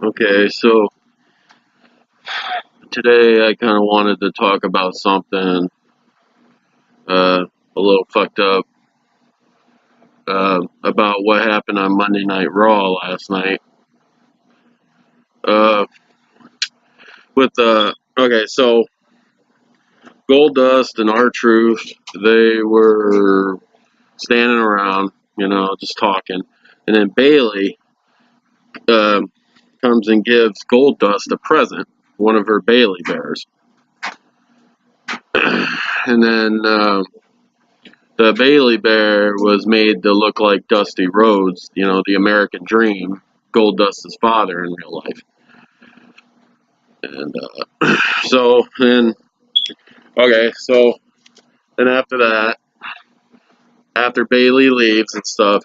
Okay, so today I kind of wanted to talk about something a little fucked up about what happened on Monday Night Raw last night. Uh, okay, so Goldust and R-Truth, they were standing around, just talking, and then Bailey uh, comes and gives Goldust a present, one of her Bailey bears, and then. The Bailey Bear was made to look like Dusty Rhodes, the American Dream, Gold Dust's father in real life. And so then, okay, so then after that, after Bailey leaves and stuff,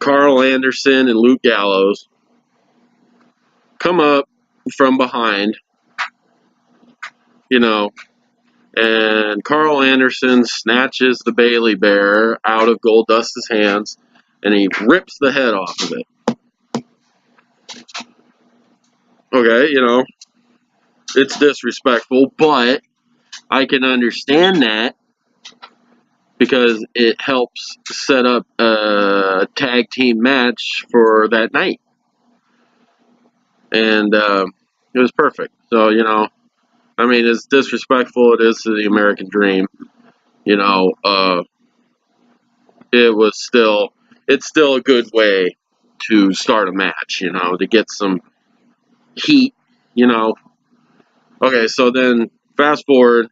Karl Anderson and Luke Gallows come up from behind, you know, and Karl Anderson snatches the Bailey Bear out of Gold Dust's hands and he rips the head off of it. Okay, it's disrespectful, but I can understand that because it helps set up a tag team match for that night. And it was perfect. So, as disrespectful it is to the American Dream, it's still a good way to start a match, to get some heat, you know. Okay, so then fast forward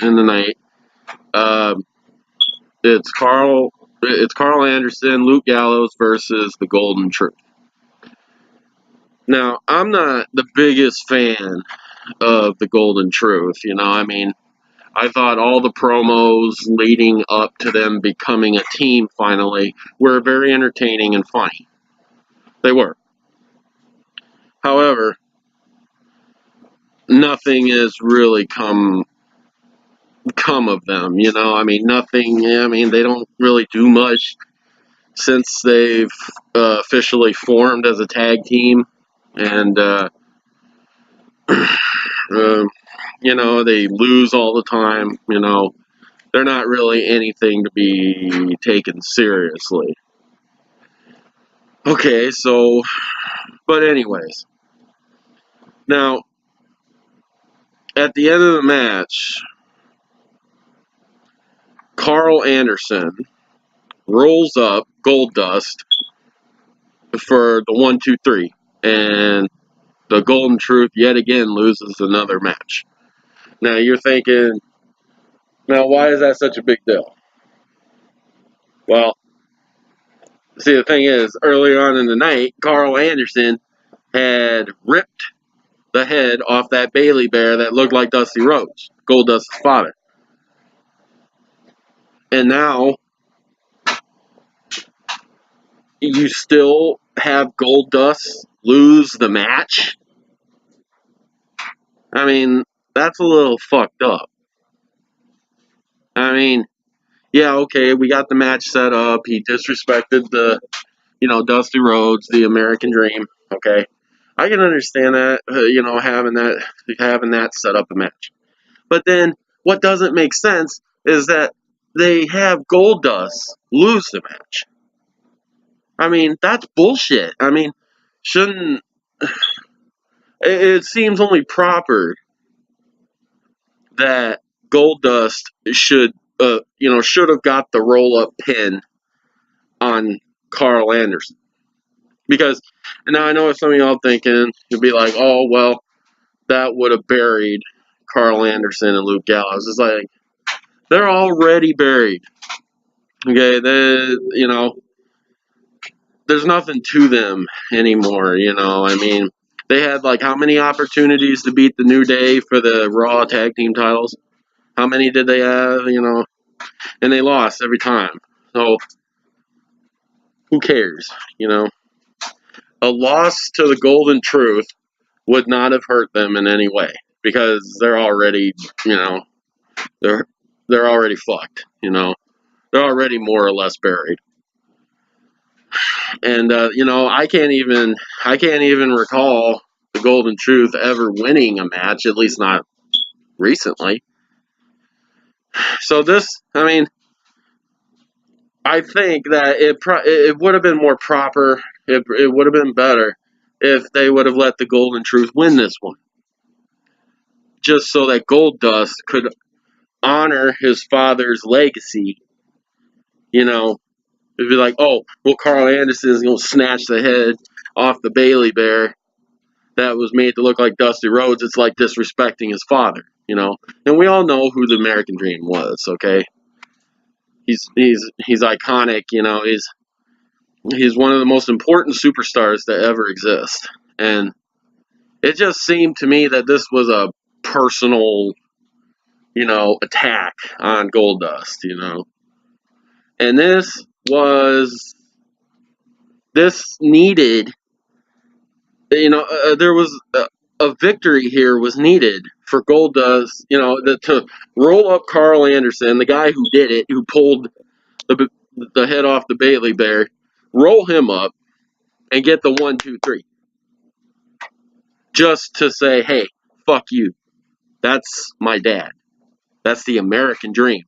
in the night. Um, it's Karl Anderson, Luke Gallows versus the Golden Truth. Now, I'm not the biggest fan of the Golden Truth, I thought all the promos leading up to them becoming a team finally were very entertaining and funny. They were. However, nothing has really come of them, nothing, they don't really do much since they've officially formed as a tag team, and they lose all the time. They're not really anything to be taken seriously. Okay, so, but anyways, now at the end of the match, Karl Anderson rolls up Goldust for the 1, 2, 3, and the Golden Truth yet again loses another match. Now you're thinking, now why is that such a big deal? Well, see, the thing is, earlier on in the night, Karl Anderson had ripped the head off that Bailey Bear that looked like Dusty Rhodes, Goldust's father. And now you still have Goldust lose the match? That's a little fucked up. Yeah, okay, we got the match set up. He disrespected Dusty Rhodes, the American Dream. Okay, I can understand that. Having that set up a match. But then what doesn't make sense is that they have Goldust lose the match. That's bullshit. Shouldn't it seems only proper that Goldust should have got the roll up pin on Karl Anderson. Because now I know some of y'all thinking, you'll be like, oh well, that would have buried Karl Anderson and Luke Gallows. It's like they're already buried. Okay, there's nothing to them anymore. They had like how many opportunities to beat the New Day for the Raw tag team titles? How many did they have? And they lost every time. So who cares? A loss to the Golden Truth would not have hurt them in any way because they're already, they're already fucked. They're already more or less buried. And you know, I can't even recall the Golden Truth ever winning a match, at least not recently. So this, I mean, I think that it would have been more proper. It would have been better if they would have let the Golden Truth win this one, just so that Goldust could honor his father's legacy. You know, it'd be like, oh, well, Karl Anderson is going to snatch the head off the Bailey Bear that was made to look like Dusty Rhodes. It's like disrespecting his father, you know. And we all know who the American Dream was. Okay, he's iconic. You know, he's one of the most important superstars to ever exist. And it just seemed to me that this was a personal, you know, attack on Goldust. You know, and this needed, you know, there was a victory here was needed for Goldust, you know, to roll up Karl Anderson, the guy who did it, who pulled the head off the Bailey Bear, roll him up and get the 1, 2, 3. Just to say, hey, fuck you. That's my dad. That's the American dream.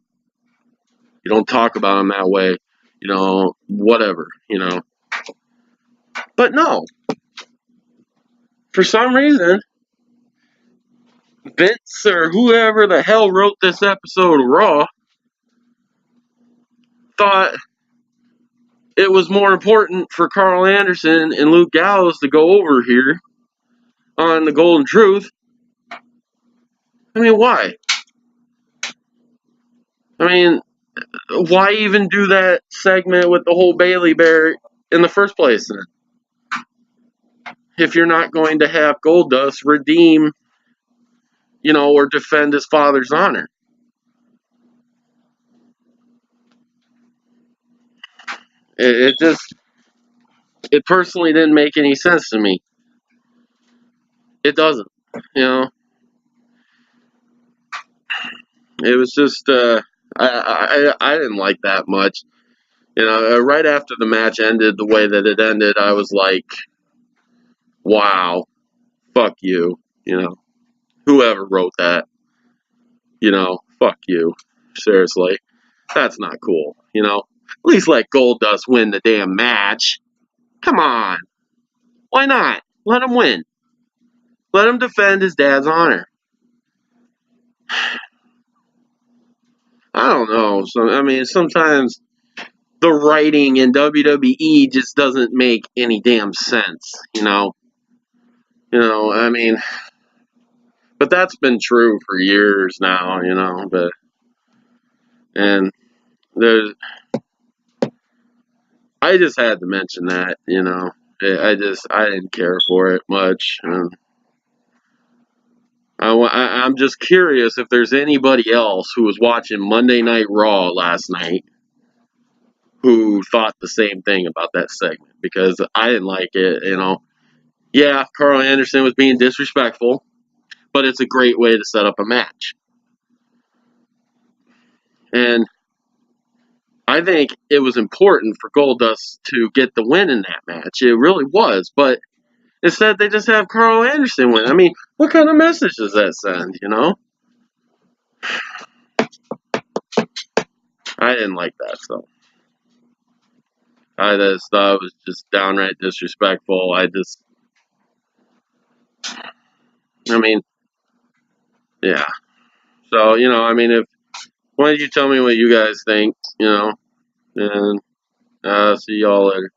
You don't talk about him that way, you know, whatever, you know. But no, for some reason, Vince or whoever the hell wrote this episode of Raw thought it was more important for Karl Anderson and Luke Gallows to go over here on the Golden Truth. I mean, why? I mean, why even do that segment with the whole Bailey Bear in the first place then? If you're not going to have Goldust redeem, you know, or defend his father's honor. It just, it personally didn't make any sense to me. It doesn't, you know. It was just, I didn't like that much. You know, right after the match ended the way that it ended, I was like, wow, fuck you, you know. Whoever wrote that, you know, fuck you. Seriously. That's not cool, you know. At least let Goldust win the damn match. Come on. Why not? Let him win. Let him defend his dad's honor. I don't know. So, I mean, sometimes the writing in WWE just doesn't make any damn sense, you know. You know, I mean, but that's been true for years now, you know. But and there's, I just had to mention that, you know. I didn't care for it much. And I'm just curious if there's anybody else who was watching Monday Night Raw last night who thought the same thing about that segment, because I didn't like it, you know. Yeah, Karl Anderson was being disrespectful, but it's a great way to set up a match. And I think it was important for Goldust to get the win in that match. It really was, but instead they just have Karl Anderson win. I mean, what kind of message does that send, you know? I didn't like that, so. I just thought it was just downright disrespectful. I mean, yeah. So, you know, I mean, why don't you tell me what you guys think, you know, and see y'all later.